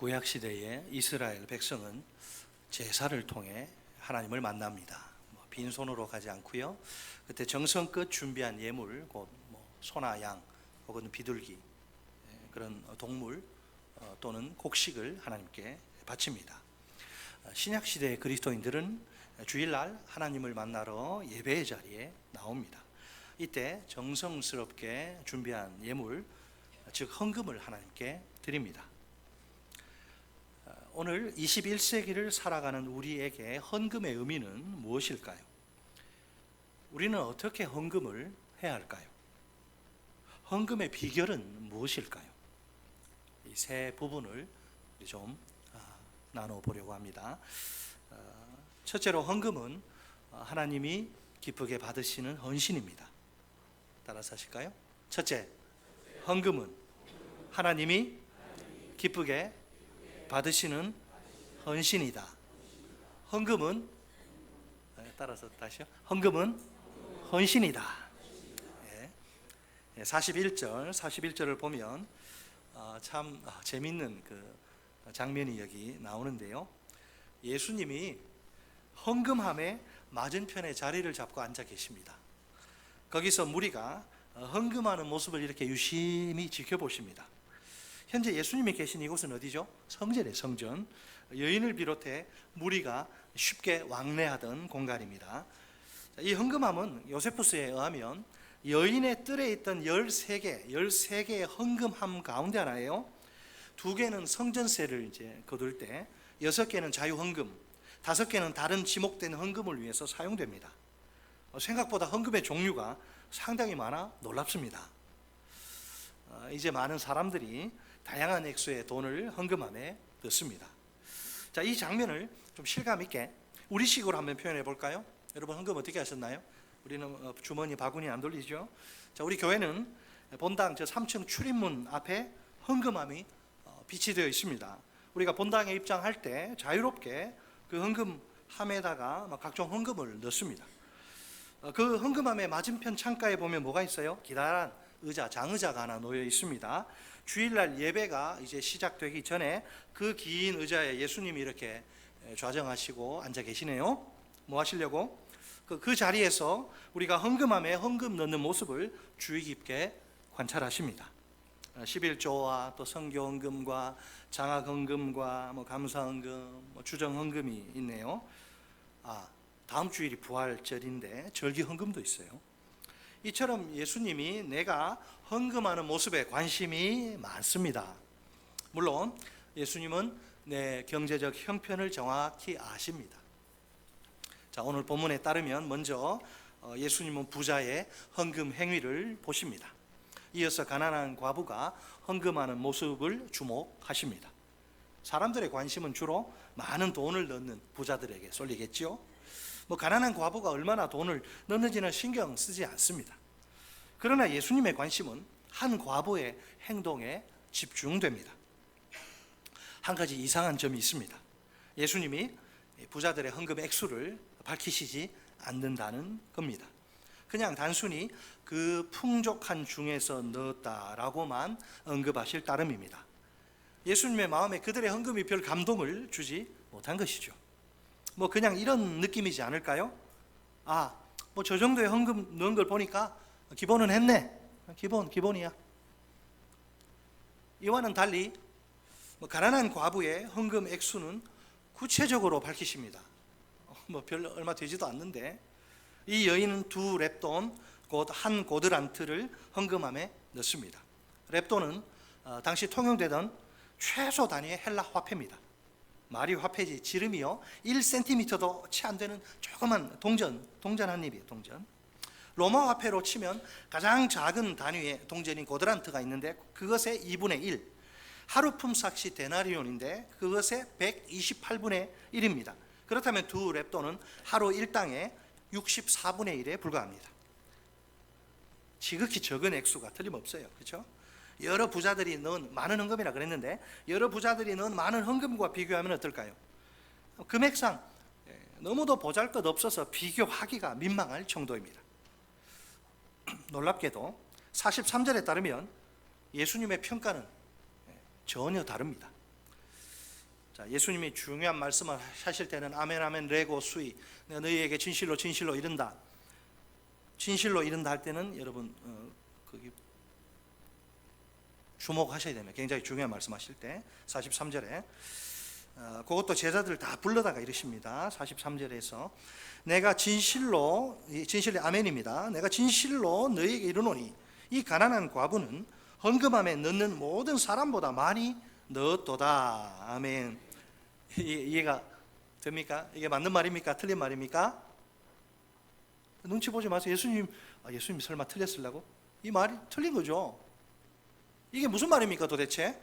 구약 시대의 이스라엘 백성은 제사를 통해 하나님을 만납니다. 빈손으로 가지 않고요. 그때 정성껏 준비한 예물, 곧 소나 양 혹은 비둘기 그런 동물 또는 곡식을 하나님께 바칩니다. 신약 시대의 그리스도인들은 주일날 하나님을 만나러 예배의 자리에 나옵니다. 이때 정성스럽게 준비한 예물, 즉 헌금을 하나님께 드립니다. 오늘 21세기를 살아가는 우리에게 헌금의 의미는 무엇일까요? 우리는 어떻게 헌금을 해야 할까요? 헌금의 비결은 무엇일까요? 이 세 부분을 좀 나눠보려고 합니다. 첫째로 헌금은 하나님이 기쁘게 받으시는 헌신입니다. 따라서 하실까요? 첫째, 헌금은 하나님이 기쁘게 받으시는 헌신이다. 헌금은, 따라서 다시요. 헌금은 헌신이다. 41절을 보면 참 재밌는 그 장면이 여기 나오는데요. 예수님이 헌금함에 맞은편에 자리를 잡고 앉아 계십니다. 거기서 무리가 헌금하는 모습을 이렇게 유심히 지켜보십니다. 현재 예수님이 계신 이곳은 어디죠? 성전이에요, 성전. 여인을 비롯해 무리가 쉽게 왕래하던 공간입니다. 이 헌금함은 요세푸스에 의하면 여인의 뜰에 있던 13개의 헌금함 가운데 하나예요. 2개는 성전세를 이제 거둘 때, 6개는 자유헌금, 5개는 다른 지목된 헌금을 위해서 사용됩니다. 생각보다 헌금의 종류가 상당히 많아 놀랍습니다. 이제 많은 사람들이 다양한 액수의 돈을 헌금함에 넣습니다. 자, 이 장면을 좀 실감 있게 우리식으로 한번 표현해 볼까요? 여러분, 헌금 어떻게 하셨나요? 우리는 주머니 바구니 안 돌리죠. 자, 우리 교회는 본당 저 3층 출입문 앞에 헌금함이 비치되어 있습니다. 우리가 본당에 입장할 때 자유롭게 그 헌금함에다가 각종 헌금을 넣습니다. 그 헌금함의 맞은편 창가에 보면 뭐가 있어요? 기다란 의자, 장의자가 하나 놓여 있습니다. 주일날 예배가 이제 시작되기 전에 그 긴 의자에 예수님이 이렇게 좌정하시고 앉아 계시네요. 뭐 하시려고? 그 자리에서 우리가 헌금함에 헌금 넣는 모습을 주의 깊게 관찰하십니다. 11조와 또 성교헌금과 장학헌금과 감사헌금, 주정헌금이 있네요. 다음 주일이 부활절인데 절기헌금도 있어요. 이처럼 예수님이 내가 헌금하는 모습에 관심이 많습니다. 물론 예수님은 내 경제적 형편을 정확히 아십니다. 자, 오늘 본문에 따르면 먼저 예수님은 부자의 헌금 행위를 보십니다. 이어서 가난한 과부가 헌금하는 모습을 주목하십니다. 사람들의 관심은 주로 많은 돈을 넣는 부자들에게 쏠리겠죠. 가난한 과부가 얼마나 돈을 넣는지는 신경 쓰지 않습니다. 그러나 예수님의 관심은 한 과부의 행동에 집중됩니다. 한 가지 이상한 점이 있습니다. 예수님이 부자들의 헌금 액수를 밝히시지 않는다는 겁니다. 그냥 단순히 그 풍족한 중에서 넣었다라고만 언급하실 따름입니다. 예수님의 마음에 그들의 헌금이 별 감동을 주지 못한 것이죠. 그냥 이런 느낌이지 않을까요? 저 정도의 헌금 넣은 걸 보니까 기본은 했네. 기본이야. 이와는 달리 가난한 과부의 헌금 액수는 구체적으로 밝히십니다. 별 얼마 되지도 않는데 이 여인은 2렙돈 곧 한 고드란트를 헌금함에 넣습니다. 렙돈은 당시 통용되던 최소 단위의 헬라 화폐입니다. 말이 화폐지 지름이요 1cm도 채 안 되는 조그만 동전 한 입이에요. 동전. 로마 화폐로 치면 가장 작은 단위의 동전인 고드란트가 있는데 그것의 2분의 1, 하루 품삯이 데나리온인데 그것의 128분의 1입니다. 그렇다면 2렙돈은 하루 1당의 64분의 1에 불과합니다. 지극히 적은 액수가 틀림없어요. 그렇죠? 여러 부자들이 넣은 많은 헌금이라 그랬는데 여러 부자들이 넣은 많은 헌금과 비교하면 어떨까요? 금액상 너무도 보잘것없어서 비교하기가 민망할 정도입니다. 놀랍게도 43절에 따르면 예수님의 평가는 전혀 다릅니다. 자, 예수님이 중요한 말씀을 하실 때는 아멘 아멘 레고 수이, 내가 너희에게 진실로 진실로 이른다, 진실로 이른다 할 때는 여러분 거기 주목하셔야 됩니다. 굉장히 중요한 말씀하실 때 43절에 그것도 제자들 다 불러다가 이러십니다. 43절에서 내가 진실로, 진실이 아멘입니다. 내가 진실로 너희에게 이르노니 이 가난한 과부는 헌금함에 넣는 모든 사람보다 많이 넣었도다. 아멘. 이해가 됩니까? 이게 맞는 말입니까? 틀린 말입니까? 눈치 보지 마세요. 예수님 설마 틀렸으려고? 이 말이 틀린 거죠. 이게 무슨 말입니까 도대체?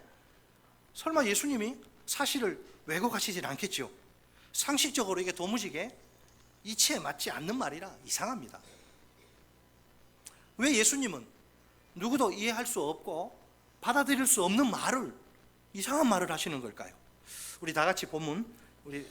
설마 예수님이 사실을 왜곡하시진 않겠죠? 상식적으로 이게 도무지게 이치에 맞지 않는 말이라 이상합니다. 왜 예수님은 누구도 이해할 수 없고 받아들일 수 없는 말을, 이상한 말을 하시는 걸까요? 우리 다 같이 본문, 우리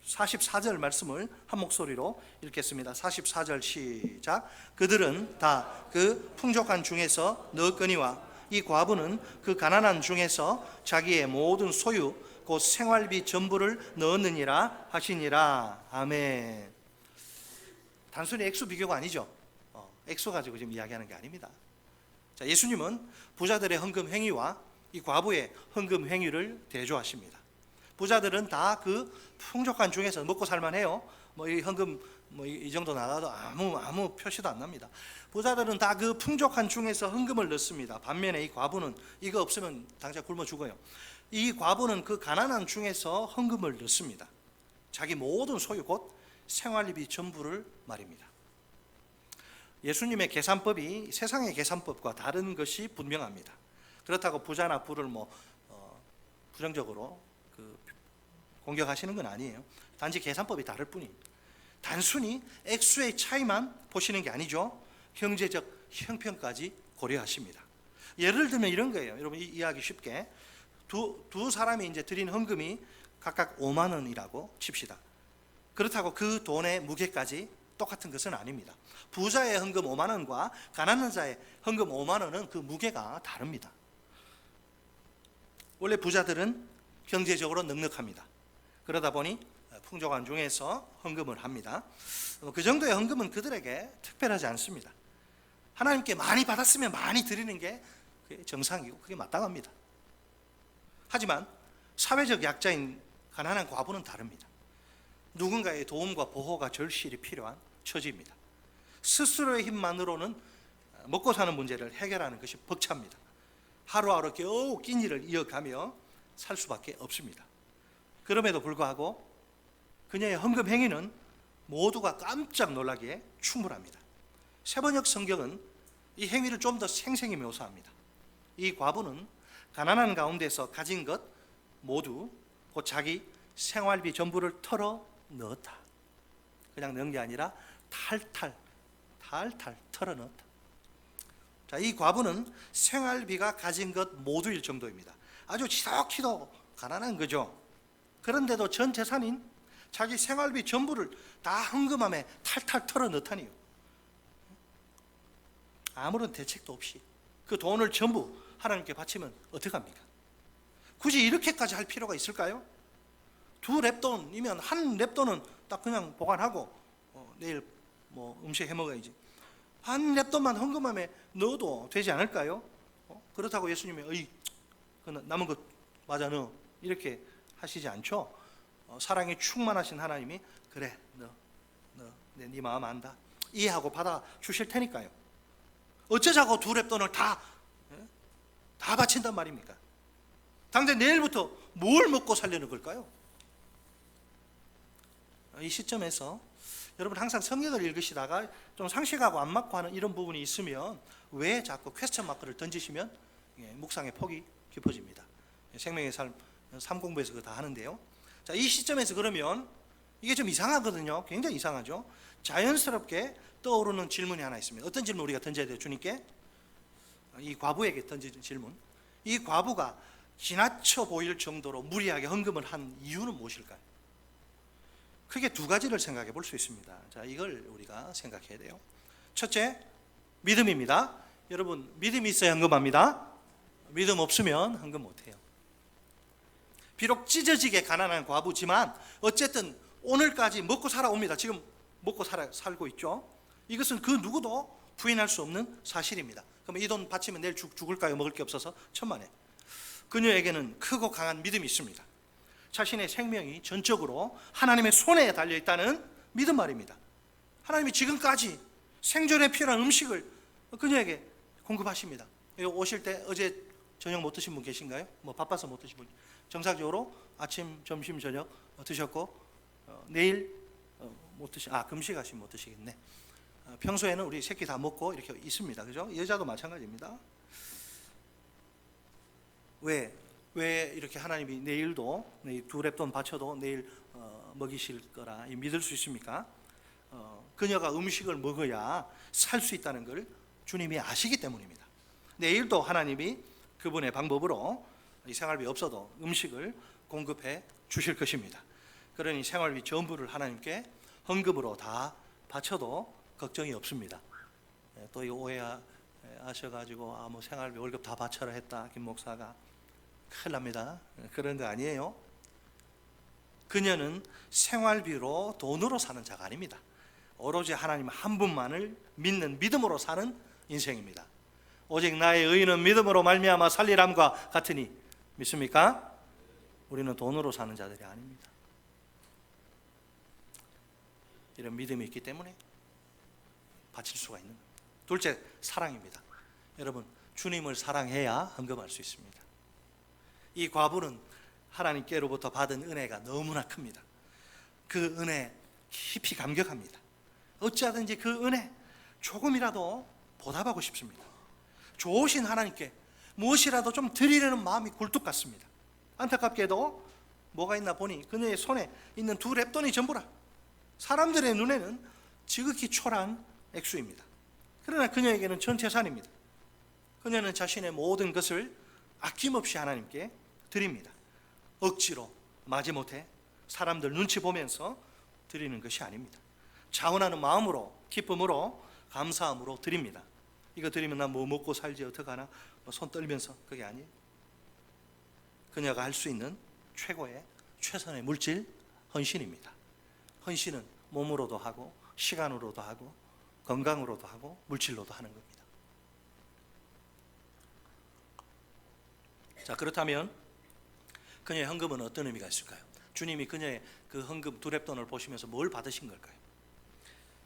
44절 말씀을 한 목소리로 읽겠습니다. 44절 시작. 그들은 다 그 풍족한 중에서 넣었거니와 이 과부는 그 가난한 중에서 자기의 모든 소유 곧 생활비 전부를 넣었느니라 하시니라. 아멘. 단순히 액수 비교가 아니죠. 액수 가지고 지금 이야기하는 게 아닙니다. 자, 예수님은 부자들의 헌금 행위와 이 과부의 헌금 행위를 대조하십니다. 부자들은 다 그 풍족한 중에서 먹고 살만해요. 이 헌금 이 정도 나가도 아무 표시도 안 납니다. 부자들은 다 그 풍족한 중에서 헌금을 넣습니다. 반면에 이 과부는 이거 없으면 당장 굶어 죽어요. 이 과부는 그 가난한 중에서 헌금을 넣습니다. 자기 모든 소유 곧 생활비 전부를 말입니다. 예수님의 계산법이 세상의 계산법과 다른 것이 분명합니다. 그렇다고 부자나 부를 부정적으로 공격하시는 건 아니에요. 단지 계산법이 다를 뿐입니다. 단순히 액수의 차이만 보시는 게 아니죠. 경제적 형편까지 고려하십니다. 예를 들면 이런 거예요. 여러분 이해하기 쉽게 두 사람이 이제 드린 헌금이 각각 5만 원이라고 칩시다. 그렇다고 그 돈의 무게까지 똑같은 것은 아닙니다. 부자의 헌금 5만 원과 가난한 자의 헌금 5만 원은 그 무게가 다릅니다. 원래 부자들은 경제적으로 넉넉합니다. 그러다 보니 풍족한 중에서 헌금을 합니다. 그 정도의 헌금은 그들에게 특별하지 않습니다. 하나님께 많이 받았으면 많이 드리는 게 정상이고 그게 마땅합니다. 하지만 사회적 약자인 가난한 과부는 다릅니다. 누군가의 도움과 보호가 절실히 필요한 처지입니다. 스스로의 힘만으로는 먹고 사는 문제를 해결하는 것이 벅찹니다. 하루하루 겨우 끼니를 이어가며 살 수밖에 없습니다. 그럼에도 불구하고 그녀의 헌금 행위는 모두가 깜짝 놀라기에 충분합니다. 세번역 성경은 이 행위를 좀 더 생생히 묘사합니다. 이 과부는 가난한 가운데서 가진 것 모두 곧 자기 생활비 전부를 털어 넣었다. 그냥 넣은 게 아니라 탈탈 털어 넣었다. 자, 이 과부는 생활비가 가진 것 모두일 정도입니다. 아주 지독히도 가난한 거죠. 그런데도 전 재산인 자기 생활비 전부를 다 헌금함에 탈탈 털어 넣다니요. 아무런 대책도 없이 그 돈을 전부 하나님께 바치면 어떡합니까? 굳이 이렇게까지 할 필요가 있을까요? 2랩돈이면 한 랩돈은 딱 그냥 보관하고 내일 음식 해 먹어야지. 한 랩돈만 헌금함에 넣어도 되지 않을까요? 그렇다고 예수님이 남은 것 맞아 넣어 이렇게 하시지 않죠. 사랑이 충만하신 하나님이 그래 너 네 마음 안다 이해하고 받아 주실 테니까요. 어쩌자고 2랩돈을 다 바친단 말입니까? 당장 내일부터 뭘 먹고 살려는 걸까요? 이 시점에서 여러분 항상 성경을 읽으시다가 좀 상식하고 안 맞고 하는 이런 부분이 있으면 왜 자꾸 퀘스천 마크를 던지시면 묵상의 폭이 깊어집니다. 생명의 삶 3공부에서 그거 다 하는데요. 자, 이 시점에서 그러면 이게 좀 이상하거든요. 굉장히 이상하죠. 자연스럽게 떠오르는 질문이 하나 있습니다. 어떤 질문 우리가 던져야 돼요? 주님께 이 과부에게 던지는 질문. 이 과부가 지나쳐 보일 정도로 무리하게 헌금을 한 이유는 무엇일까요? 크게 2가지를 생각해 볼 수 있습니다. 자, 이걸 우리가 생각해야 돼요. 첫째, 믿음입니다. 여러분, 믿음이 있어야 헌금합니다. 믿음 없으면 헌금 못해요. 비록 찢어지게 가난한 과부지만 어쨌든 오늘까지 먹고 살아옵니다. 지금 먹고 살고 있죠. 이것은 그 누구도 부인할 수 없는 사실입니다. 그럼 이 돈 바치면 내일 죽을까요? 먹을 게 없어서? 천만에. 그녀에게는 크고 강한 믿음이 있습니다. 자신의 생명이 전적으로 하나님의 손에 달려있다는 믿음 말입니다. 하나님이 지금까지 생존에 필요한 음식을 그녀에게 공급하십니다. 오실 때 어제 저녁 못 드신 분 계신가요? 뭐 바빠서 못 드신 분, 정상적으로 아침, 점심, 저녁 드셨고 내일 못 금식하시면 못 드시겠네. 평소에는 우리 새끼 다 먹고 이렇게 있습니다. 그죠? 여자도 마찬가지입니다. 왜 이렇게 하나님이 내일도 두 랩돈 바쳐도 내일 먹이실 거라 믿을 수 있습니까? 그녀가 음식을 먹어야 살 수 있다는 걸 주님이 아시기 때문입니다. 내일도 하나님이 그분의 방법으로 이 생활비 없어도 음식을 공급해 주실 것입니다. 그러니 생활비 전부를 하나님께 헌금으로 다 바쳐도 걱정이 없습니다. 또 오해하셔가지고 뭐 생활비 월급 다 바쳐라 했다 김 목사가, 큰일 납니다. 그런 거 아니에요. 그녀는 생활비로 돈으로 사는 자가 아닙니다. 오로지 하나님 한 분만을 믿는 믿음으로 사는 인생입니다. 오직 나의 의인은 믿음으로 말미암아 살리람과 같으니 믿습니까? 우리는 돈으로 사는 자들이 아닙니다. 이런 믿음이 있기 때문에 바칠 수가 있는 겁니다. 둘째, 사랑입니다. 여러분, 주님을 사랑해야 헌금할 수 있습니다. 이 과부는 하나님께로부터 받은 은혜가 너무나 큽니다. 그 은혜 깊이 감격합니다. 어찌하든지 그 은혜 조금이라도 보답하고 싶습니다. 좋으신 하나님께 무엇이라도 좀 드리려는 마음이 굴뚝 같습니다. 안타깝게도 뭐가 있나 보니 그녀의 손에 있는 두 랩돈이 전부라. 사람들의 눈에는 지극히 초라한 액수입니다. 그러나 그녀에게는 전 재산입니다. 그녀는 자신의 모든 것을 아낌없이 하나님께 드립니다. 억지로 마지못해 사람들 눈치 보면서 드리는 것이 아닙니다. 자원하는 마음으로, 기쁨으로, 감사함으로 드립니다. 이거 드리면 나 뭐 먹고 살지 어떡하나 손 떨면서, 그게 아니에요. 그녀가 할 수 있는 최고의 최선의 물질 헌신입니다. 헌신은 몸으로도 하고 시간으로도 하고 건강으로도 하고 물질로도 하는 겁니다. 자, 그렇다면 그녀의 헌금은 어떤 의미가 있을까요? 주님이 그녀의 그 헌금 두 랩돈을 보시면서 뭘 받으신 걸까요?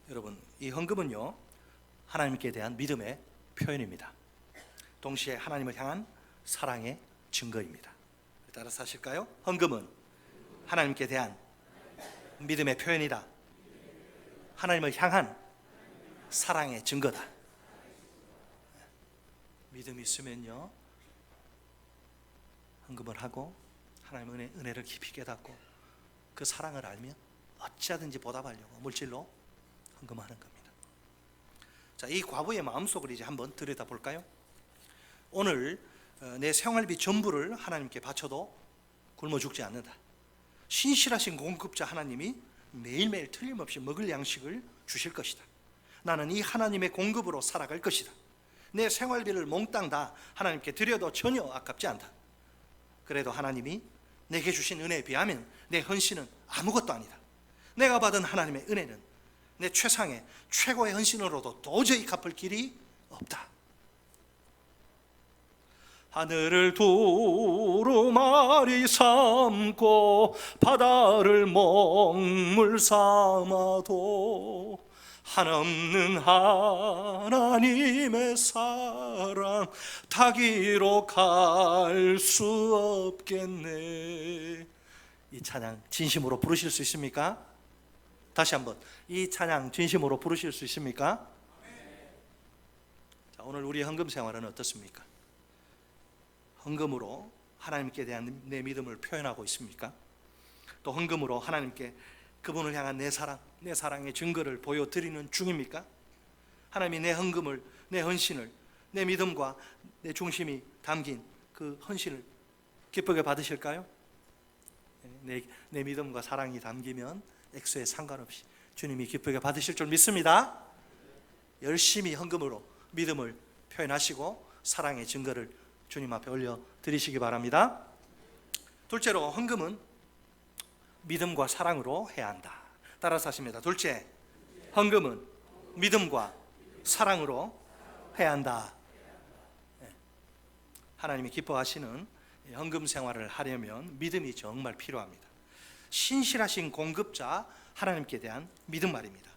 여러분, 이 헌금은요, 하나님께 대한 믿음의 표현입니다. 동시에 하나님을 향한 사랑의 증거입니다. 따라서 하실까요? 헌금은 하나님께 대한 믿음의 표현이다. 하나님을 향한 사랑의 증거다. 믿음이 있으면요, 헌금을 하고 하나님의 은혜를 깊이 깨닫고 그 사랑을 알면 어찌하든지 보답하려고 물질로 헌금하는 겁니다. 자, 이 과부의 마음속을 이제 한번 들여다볼까요? 오늘 내 생활비 전부를 하나님께 바쳐도 굶어 죽지 않는다. 신실하신 공급자 하나님이 매일매일 틀림없이 먹을 양식을 주실 것이다. 나는 이 하나님의 공급으로 살아갈 것이다. 내 생활비를 몽땅 다 하나님께 드려도 전혀 아깝지 않다. 그래도 하나님이 내게 주신 은혜에 비하면 내 헌신은 아무것도 아니다. 내가 받은 하나님의 은혜는 내 최상의 최고의 헌신으로도 도저히 갚을 길이 없다. 하늘을 두루마리 삼고 바다를 먹물 삼아도 한없는 하나님의 사랑 다기로 갈 수 없겠네. 이 찬양 진심으로 부르실 수 있습니까? 다시 한번, 이 찬양 진심으로 부르실 수 있습니까? 자, 오늘 우리의 헌금 생활은 어떻습니까? 헌금으로 하나님께 대한 내 믿음을 표현하고 있습니까? 또 헌금으로 하나님께 그분을 향한 내 사랑, 내 사랑의 증거를 보여드리는 중입니까? 하나님이 내 헌금을, 내 헌신을, 내 믿음과 내 중심이 담긴 그 헌신을 기쁘게 받으실까요? 내 믿음과 사랑이 담기면 액수에 상관없이 주님이 기쁘게 받으실 줄 믿습니다. 열심히 헌금으로 믿음을 표현하시고 사랑의 증거를 주님 앞에 올려 드리시기 바랍니다. 둘째로 헌금은 믿음과 사랑으로 해야 한다. 따라서 하십니다. 둘째, 헌금은 믿음과 사랑으로 해야 한다. 하나님이 기뻐하시는 헌금 생활을 하려면 믿음이 정말 필요합니다. 신실하신 공급자 하나님께 대한 믿음 말입니다.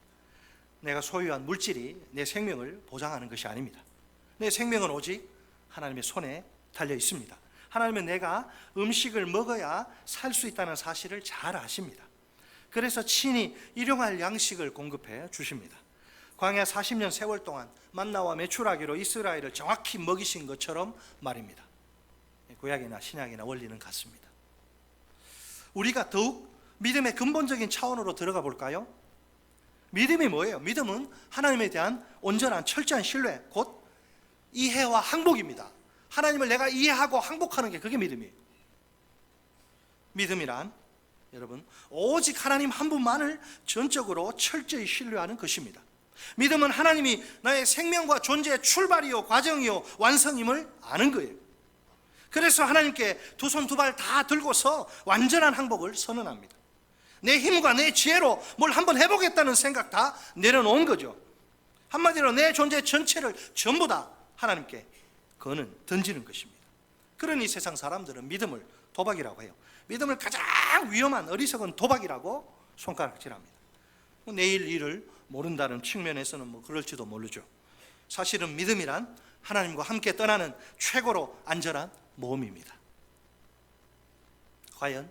내가 소유한 물질이 내 생명을 보장하는 것이 아닙니다. 내 생명은 오직 하나님의 손에 달려 있습니다. 하나님은 내가 음식을 먹어야 살 수 있다는 사실을 잘 아십니다. 그래서 친히 일용할 양식을 공급해 주십니다. 광야 40년 세월 동안 만나와 메추라기로 이스라엘을 정확히 먹이신 것처럼 말입니다. 구약이나 신약이나 원리는 같습니다. 우리가 더욱 믿음의 근본적인 차원으로 들어가 볼까요? 믿음이 뭐예요? 믿음은 하나님에 대한 온전한 철저한 신뢰, 곧 이해와 항복입니다. 하나님을 내가 이해하고 항복하는 게 그게 믿음이에요. 믿음이란 여러분 오직 하나님 한 분만을 전적으로 철저히 신뢰하는 것입니다. 믿음은 하나님이 나의 생명과 존재의 출발이요 과정이요 완성임을 아는 거예요. 그래서 하나님께 두 손 두 발 다 들고서 완전한 항복을 선언합니다. 내 힘과 내 지혜로 뭘 한번 해보겠다는 생각 다 내려놓은 거죠. 한마디로 내 존재 전체를 전부 다 하나님께 던지는 것입니다. 그러니 세상 사람들은 믿음을 도박이라고 해요. 믿음을 가장 위험한 어리석은 도박이라고 손가락질합니다. 내일 일을 모른다는 측면에서는 뭐 그럴지도 모르죠. 사실은 믿음이란 하나님과 함께 떠나는 최고로 안전한 모험입니다. 과연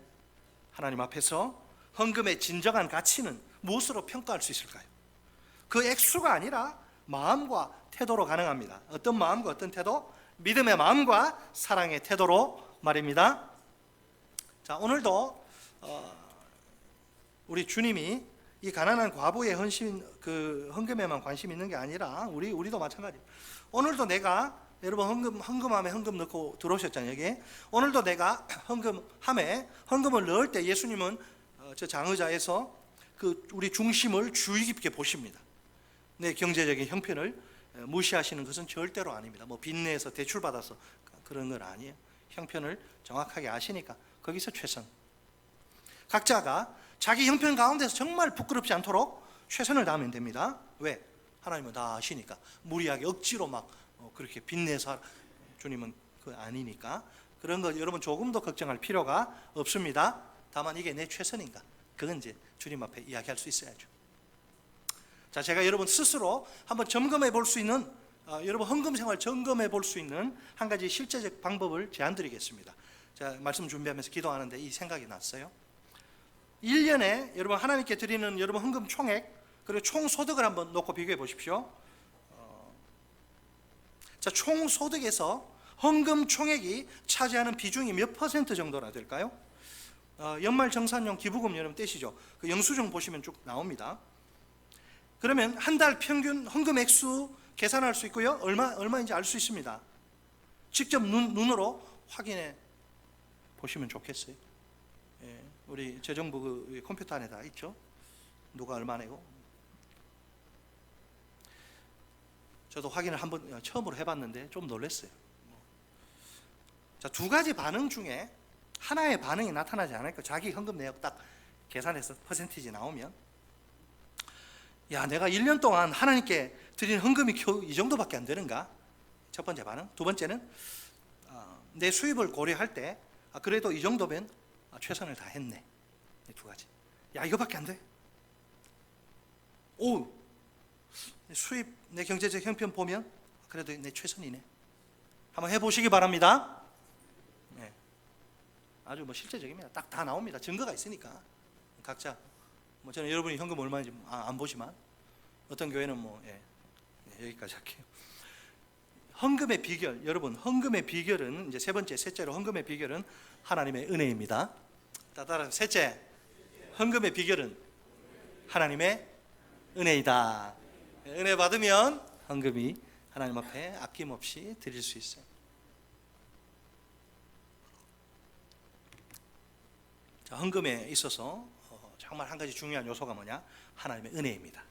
하나님 앞에서 헌금의 진정한 가치는 무엇으로 평가할 수 있을까요? 그 액수가 아니라 마음과 태도로 가능합니다. 어떤 마음과 어떤 태도? 믿음의 마음과 사랑의 태도로 말입니다. 자, 오늘도 우리 주님이 이 가난한 과부의 헌금에만 관심 있는 게 아니라 우리도 마찬가지예요. 오늘도 내가 여러분 헌금함에 헌금 넣고 들어오셨잖아요. 여기 오늘도 내가 헌금을 넣을 때 예수님은 저 장의자에서 우리 중심을 주의 깊게 보십니다. 내 경제적인 형편을 무시하시는 것은 절대로 아닙니다. 뭐 빚내서 대출 받아서 그런 건 아니에요. 형편을 정확하게 아시니까 거기서 최선. 각자가 자기 형편 가운데서 정말 부끄럽지 않도록 최선을 다하면 됩니다. 왜? 하나님은 다 아시니까. 무리하게 억지로 막 그렇게 빚내서 주님은 아니니까. 그런 거 여러분 조금도 걱정할 필요가 없습니다. 다만 이게 내 최선인가? 그건 이제 주님 앞에 이야기할 수 있어야죠. 자, 제가 여러분 스스로 한번 점검해 볼 수 있는 여러분 헌금 생활 점검해 볼 수 있는 한 가지 실제적 방법을 제안 드리겠습니다. 제가 말씀 준비하면서 기도하는데 이 생각이 났어요. 1년에 여러분 하나님께 드리는 여러분 헌금 총액 그리고 총 소득을 한번 놓고 비교해 보십시오. 자, 총 소득에서 헌금 총액이 차지하는 비중이 몇 퍼센트 정도나 될까요? 연말 정산용 기부금 여러분 떼시죠? 그 영수증 보시면 쭉 나옵니다. 그러면 한 달 평균 헌금 액수 계산할 수 있고요. 얼마인지 알 수 있습니다. 직접 눈으로 확인해 보시면 좋겠어요. 예, 우리 재정부 그 컴퓨터 안에 다 있죠. 누가 얼마 내고. 저도 확인을 한번 처음으로 해봤는데 좀 놀랐어요. 자, 두 가지 반응 중에 하나의 반응이 나타나지 않을까? 자기 헌금 내역 딱 계산해서 퍼센티지 나오면, 야, 내가 1년 동안 하나님께 드린 헌금이 겨우 이 정도밖에 안 되는가? 첫 번째 반응. 두 번째는 내 수입을 고려할 때 그래도 이 정도면 최선을 다했네. 이 두 가지. 야, 이거밖에 안 돼? 오, 수입 내 경제적 형편 보면 그래도 내 최선이네. 한번 해보시기 바랍니다. 네. 아주 뭐 실제적입니다. 딱 다 나옵니다. 증거가 있으니까. 각자 뭐 저는 여러분이 현금 얼마인지 안 보지만 어떤 교회는 여기까지 할게요. 헌금의 비결, 여러분 헌금의 비결은 이제 셋째로 헌금의 비결은 하나님의 은혜입니다. 따라서 셋째, 헌금의 비결은 하나님의 은혜이다. 은혜 받으면 헌금이 하나님 앞에 아낌없이 드릴 수 있어요. 자, 헌금에 있어서 정말 한 가지 중요한 요소가 뭐냐? 하나님의 은혜입니다.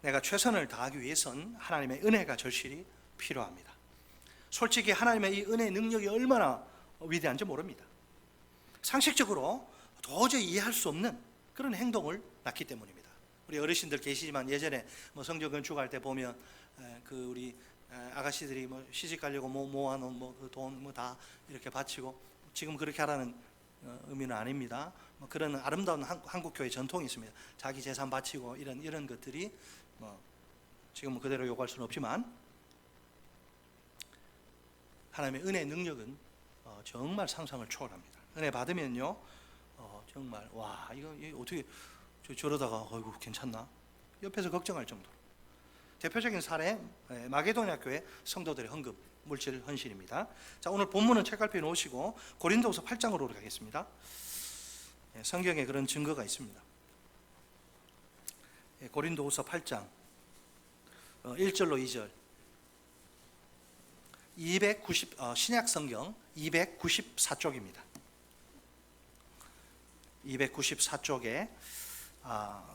내가 최선을 다하기 위해선 하나님의 은혜가 절실히 필요합니다. 솔직히 하나님의 이 은혜 능력이 얼마나 위대한지 모릅니다. 상식적으로 도저히 이해할 수 없는 그런 행동을 낳기 때문입니다. 우리 어르신들 계시지만 예전에 뭐 성전 건축할 때 보면 그 우리 아가씨들이 뭐 시집 가려고 모아놓은 뭐 그 돈 뭐 다 이렇게 바치고, 지금 그렇게 하라는 의미는 아닙니다. 뭐 그런 아름다운 한국 교회 전통이 있습니다. 자기 재산 바치고 이런 것들이 뭐 지금은 그대로 요구할 수는 없지만, 하나님의 은혜의 능력은 정말 상상을 초월합니다. 은혜 받으면요, 정말 와 이거 어떻게 저러다가 어이구 괜찮나? 옆에서 걱정할 정도로. 대표적인 사례, 마게도냐 교회 성도들의 헌금, 물질 헌신입니다. 자, 오늘 본문은 책갈피에 놓으시고 고린도후서 8장으로 가겠습니다. 성경에 그런 증거가 있습니다. 고린도후서 8장 1절로 2절, 신약 성경 294쪽입니다. 294쪽에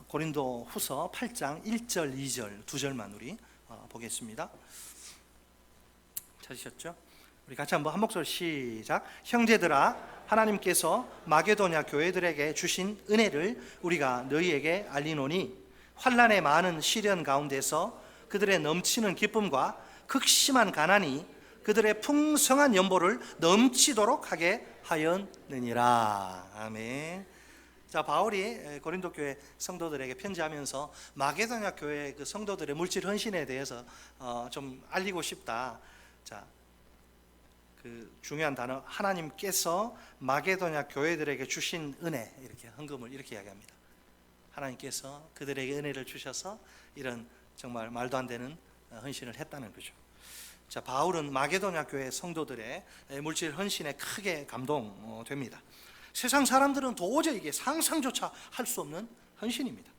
고린도후서 8장 1절, 2절 두 절만 우리 보겠습니다. 찾으셨죠? 우리 같이 한번 한 목소리 시작. 형제들아, 하나님께서 마게도냐 교회들에게 주신 은혜를 우리가 너희에게 알리노니, 환난의 많은 시련 가운데서 그들의 넘치는 기쁨과 극심한 가난이 그들의 풍성한 연보를 넘치도록 하게 하였느니라. 아멘. 자, 바울이 고린도 교회 성도들에게 편지하면서 마게도냐 교회 그 성도들의 물질 헌신에 대해서 좀 알리고 싶다. 자, 그 중요한 단어, 하나님께서 마게도냐 교회들에게 주신 은혜, 이렇게 헌금을 이렇게 이야기합니다. 하나님께서 그들에게 은혜를 주셔서 이런 정말 말도 안 되는 헌신을 했다는 거죠. 자, 바울은 마게도냐 교회 성도들의 물질 헌신에 크게 감동됩니다. 세상 사람들은 도저히 이게 상상조차 할 수 없는 헌신입니다.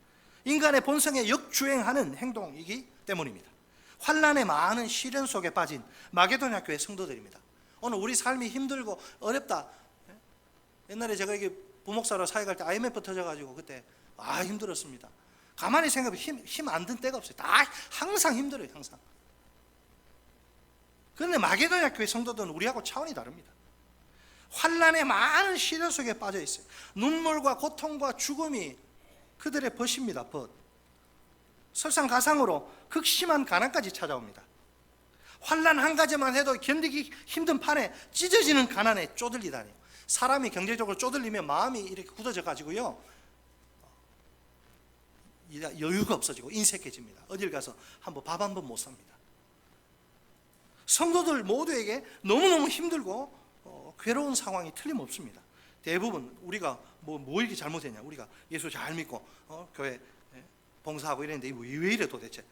인간의 본성에 역주행하는 행동이기 때문입니다. 환난의 많은 시련 속에 빠진 마게도냐 교회 성도들입니다. 오늘 우리 삶이 힘들고 어렵다. 옛날에 제가 이게 부목사로 사회 갈 때 IMF 터져가지고 그때 힘들었습니다. 가만히 생각하면 힘 안 든 때가 없어요. 다 항상 힘들어요, 항상. 그런데 마게도냐 교회 성도들은 우리하고 차원이 다릅니다. 환난의 많은 시련 속에 빠져 있어요. 눈물과 고통과 죽음이 그들의 벗입니다. 벗. 설상가상으로 극심한 가난까지 찾아옵니다. 환난 한 가지만 해도 견디기 힘든 판에 찢어지는 가난에 쪼들리다니요. 사람이 경제적으로 쪼들리면 마음이 이렇게 굳어져 가지고요, 여유가 없어지고 인색해집니다. 어딜 가서 밥 한 번 못 삽니다. 성도들 모두에게 너무너무 힘들고 괴로운 상황이 틀림없습니다. 대부분 우리가 뭐 이렇게 잘못했냐, 우리가 예수 잘 믿고 교회 봉사하고 이랬는데 왜 이래 도대체,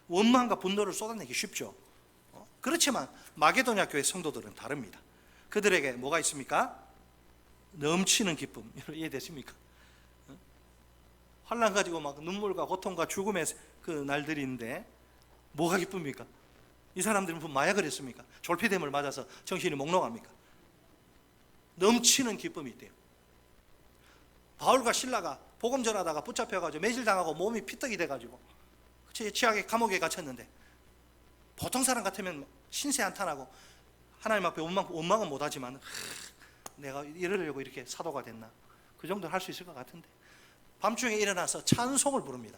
원망과 분노를 쏟아내기 쉽죠. 그렇지만 마게도냐 교회 성도들은 다릅니다. 그들에게 뭐가 있습니까? 넘치는 기쁨. 이해되십니까? 환난 가지고 막 눈물과 고통과 죽음의 그 날들인데 뭐가 기쁩니까? 이 사람들은 무슨 마약을 했습니까? 졸피뎀을 맞아서 정신이 몽롱합니까? 넘치는 기쁨이 있대요. 바울과 실라가 복음 전하다가 붙잡혀가지고 매질당하고 몸이 피떡이 돼가지고 지하의 감옥에 갇혔는데, 보통 사람 같으면 신세 한탄하고 하나님 앞에 원망은 못하지만 내가 이러려고 이렇게 사도가 됐나, 그 정도는 할 수 있을 것 같은데, 밤중에 일어나서 찬송을 부릅니다.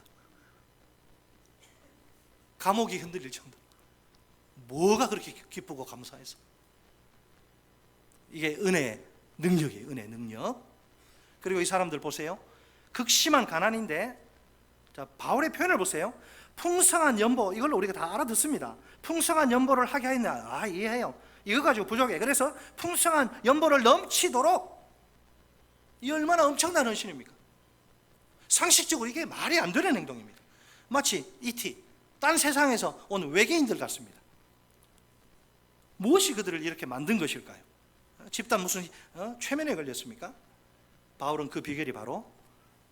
감옥이 흔들릴 정도. 뭐가 그렇게 기쁘고 감사해서. 이게 은혜의 능력이에요. 은혜의 능력. 그리고 이 사람들 보세요. 극심한 가난인데, 자, 바울의 표현을 보세요. 풍성한 연보, 이걸로 우리가 다 알아듣습니다. 풍성한 연보를 하게 하였나, 이해해요. 이거 가지고 부족해. 그래서 풍성한 연보를 넘치도록, 이 얼마나 엄청난 헌신입니까? 상식적으로 이게 말이 안 되는 행동입니다. 마치 E.T. 딴 세상에서 온 외계인들 같습니다. 무엇이 그들을 이렇게 만든 것일까요? 집단 무슨 최면에 걸렸습니까? 바울은 그 비결이 바로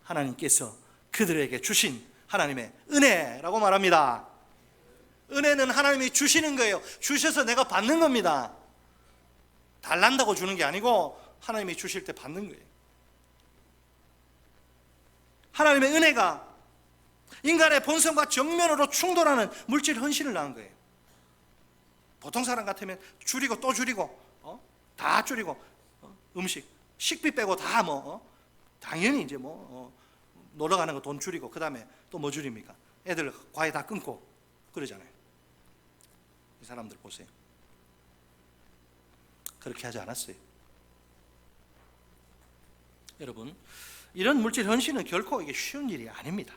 하나님께서 그들에게 주신 하나님의 은혜라고 말합니다. 은혜는 하나님이 주시는 거예요. 주셔서 내가 받는 겁니다. 달란다고 주는 게 아니고 하나님이 주실 때 받는 거예요. 하나님의 은혜가 인간의 본성과 정면으로 충돌하는 물질 헌신을 낳은 거예요. 보통 사람 같으면 줄이고 또 줄이고 다 줄이고 음식 식비 빼고 다 당연히 이제 놀러 가는 거 돈 줄이고 그 다음에 또 뭐 줄입니까? 애들 과외 다 끊고 그러잖아요. 이 사람들 보세요. 그렇게 하지 않았어요. 여러분, 이런 물질 헌신은 결코 이게 쉬운 일이 아닙니다.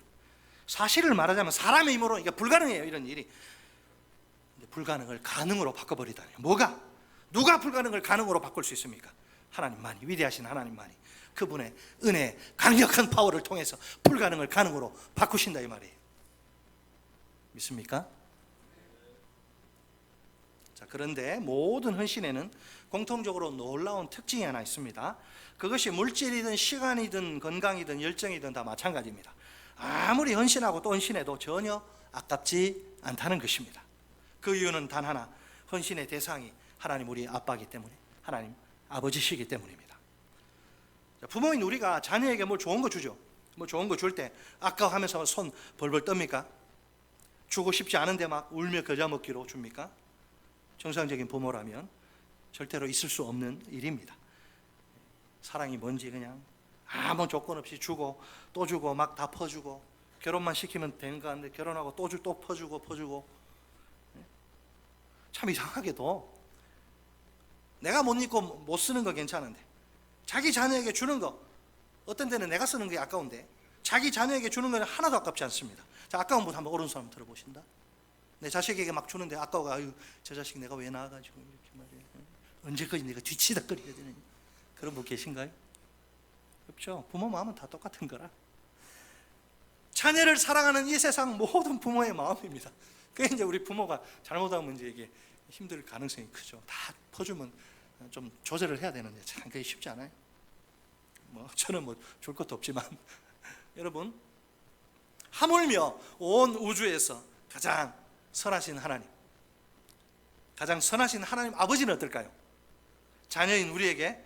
사실을 말하자면 사람의 힘으로 이게 불가능해요. 이런 일이. 근데 불가능을 가능으로 바꿔버리다니. 누가 불가능을 가능으로 바꿀 수 있습니까? 하나님만이, 위대하신 하나님만이 그분의 은혜, 강력한 파워를 통해서 불가능을 가능으로 바꾸신다 이 말이에요. 믿습니까? 자, 그런데 모든 헌신에는 공통적으로 놀라운 특징이 하나 있습니다. 그것이 물질이든 시간이든 건강이든 열정이든 다 마찬가지입니다. 아무리 헌신하고 또 헌신해도 전혀 아깝지 않다는 것입니다. 그 이유는 단 하나, 헌신의 대상이 하나님 우리 아빠이기 때문에, 하나님 아버지시기 때문입니다. 부모인 우리가 자녀에게 뭘 좋은 거 주죠. 뭐 좋은 거 줄 때 아까워하면서 손 벌벌 떱니까? 주고 싶지 않은데 막 울며 겨자 먹기로 줍니까? 정상적인 부모라면 절대로 있을 수 없는 일입니다. 사랑이 뭔지 그냥 아무 조건 없이 주고 또 주고 막 다 퍼주고, 결혼만 시키면 되는 거 같은데 결혼하고 또 퍼주고. 참 이상하게도 내가 못 입고 못 쓰는 거 괜찮은데 자기 자녀에게 주는 거, 어떤 데는 내가 쓰는 게 아까운데 자기 자녀에게 주는 건 하나도 아깝지 않습니다. 자, 아까운 분 한번 오른손 한번 들어보신다. 내 자식에게 막 주는데 아까워가, 아유 저 자식 내가 왜 낳아가지고 이렇게 말이야, 언제까지 내가 뒤치다거려야 되느냐, 그런 분 계신가요? 없죠. 부모 마음은 다 똑같은 거라. 자녀를 사랑하는 이 세상 모든 부모의 마음입니다. 그게 이제 우리 부모가 잘못하면 이제 이게 힘들 가능성이 크죠. 다 퍼주면 좀 조절을 해야 되는데 참 그게 쉽지 않아요. 저는 줄 것도 없지만 여러분, 하물며 온 우주에서 가장 선하신 하나님, 가장 선하신 하나님 아버지는 어떨까요? 자녀인 우리에게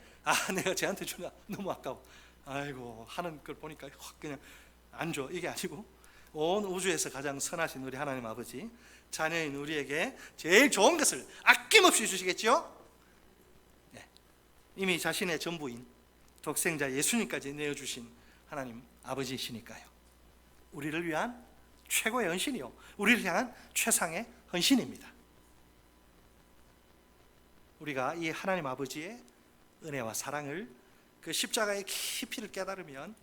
내가 쟤한테 주냐 너무 아까워, 아이고 하는 걸 보니까 확 그냥 안 줘, 이게 아니고 온 우주에서 가장 선하신 우리 하나님 아버지, 자녀인 우리에게 제일 좋은 것을 아낌없이 주시겠죠? 네. 이미 자신의 전부인 독생자 예수님까지 내어주신 하나님 아버지이시니까요. 우리를 위한 최고의 헌신이요, 우리를 향한 최상의 헌신입니다. 우리가 이 하나님 아버지의 은혜와 사랑을, 그 십자가의 깊이를 깨달으면,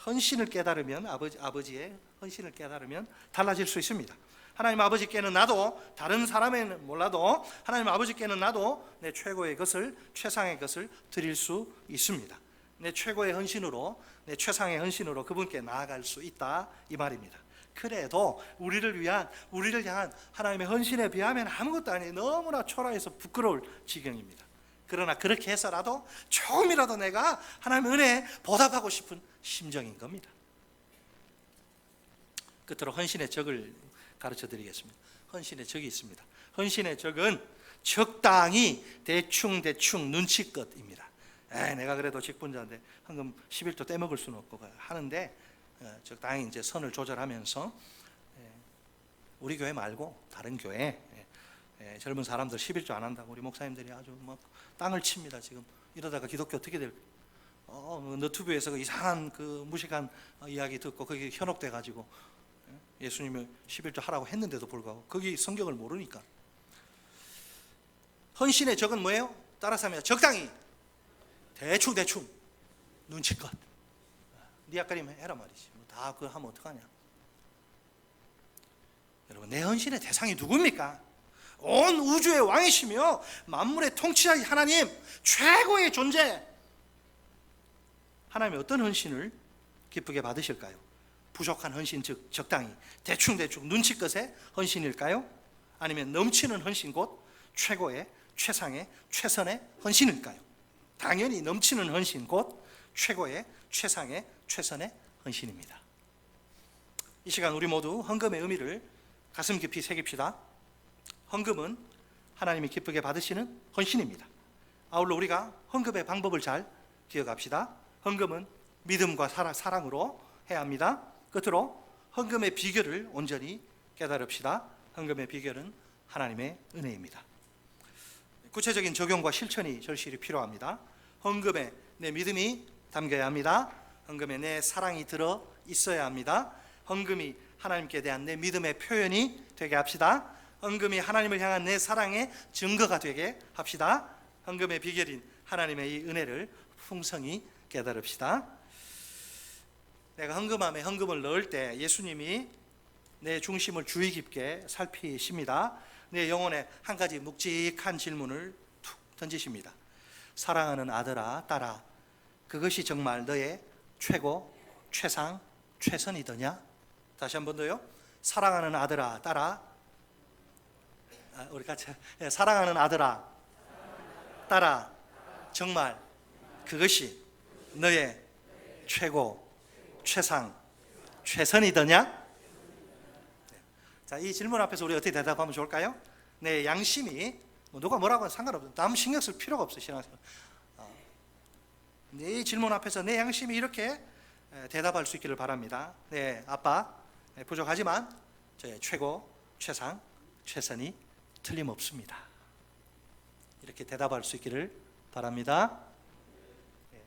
헌신을 깨달으면, 아버지의 헌신을 깨달으면 달라질 수 있습니다. 하나님 아버지께는 나도, 다른 사람은 몰라도 하나님 아버지께는 나도 내 최고의 것을, 최상의 것을 드릴 수 있습니다. 내 최고의 헌신으로, 내 최상의 헌신으로 그분께 나아갈 수 있다 이 말입니다. 그래도 우리를 향한 하나님의 헌신에 비하면 아무것도 아니에요. 너무나 초라해서 부끄러울 지경입니다. 그러나 그렇게 해서라도 조금이라도 내가 하나님의 은혜에 보답하고 싶은 심정인 겁니다. 끝으로 헌신의 적을 가르쳐 드리겠습니다. 헌신의 적이 있습니다. 헌신의 적은 적당히 대충 눈치껏입니다. 내가 그래도 직분자인데 헌금 11조 떼먹을 수는 없고 하는데, 적당히 이제 선을 조절하면서, 우리 교회 말고 다른 교회 젊은 사람들 11조 안 한다고 우리 목사님들이 아주 막 땅을 칩니다. 지금 이러다가 기독교 어떻게 될, 너튜브에서 그 이상한 그 무식한 이야기 듣고 거기 현혹돼 가지고 예수님을 11조 하라고 했는데도 불구하고 거기 성경을 모르니까. 헌신의 적은 뭐예요? 따라서 하면 적당히 대충 눈치껏 네 앞가림 해라 말이지. 다 그거 하면 어떡하냐. 여러분, 내 헌신의 대상이 누굽니까? 온 우주의 왕이시며 만물의 통치자인 하나님, 최고의 존재. 하나님이 어떤 헌신을 기쁘게 받으실까요? 부족한 헌신, 즉 적당히 대충 눈치껏의 헌신일까요? 아니면 넘치는 헌신, 곧 최고의, 최상의, 최선의 헌신일까요? 당연히 넘치는 헌신, 곧 최고의, 최상의, 최선의 헌신입니다. 이 시간 우리 모두 헌금의 의미를 가슴 깊이 새깁시다. 헌금은 하나님이 기쁘게 받으시는 헌신입니다. 아울러 우리가 헌금의 방법을 잘 기억합시다. 헌금은 믿음과 사랑으로 해야 합니다. 끝으로 헌금의 비결을 온전히 깨달읍시다. 헌금의 비결은 하나님의 은혜입니다. 구체적인 적용과 실천이 절실히 필요합니다. 헌금의 내 믿음이 담겨야 합니다. 헌금에 내 사랑이 들어 있어야 합니다. 헌금이 하나님께 대한 내 믿음의 표현이 되게 합시다. 헌금이 하나님을 향한 내 사랑의 증거가 되게 합시다. 헌금의 비결인 하나님의 이 은혜를 풍성히 깨달읍시다. 내가 헌금함에 헌금을 넣을 때 예수님이 내 중심을 주의 깊게 살피십니다. 내 영혼에 한 가지 묵직한 질문을 툭 던지십니다. 사랑하는 아들아, 딸아, 그것이 정말 너의 최고, 최상, 최선이더냐? 다시 한 번 더요. 사랑하는 아들아, 딸아, 우리 같이 사랑하는 아들아, 딸아, 정말 그것이 너의 최고, 최상, 최선이더냐? 자, 이 질문 앞에서 우리 어떻게 대답하면 좋을까요? 내 양심이 누가 뭐라고 해도 상관없어요. 남 신경 쓸 필요가 없어요. 신앙생활. 이 질문 앞에서 내 양심이 이렇게 대답할 수 있기를 바랍니다. 네, 아빠, 부족하지만 저의 최고, 최상, 최선이 틀림없습니다. 이렇게 대답할 수 있기를 바랍니다.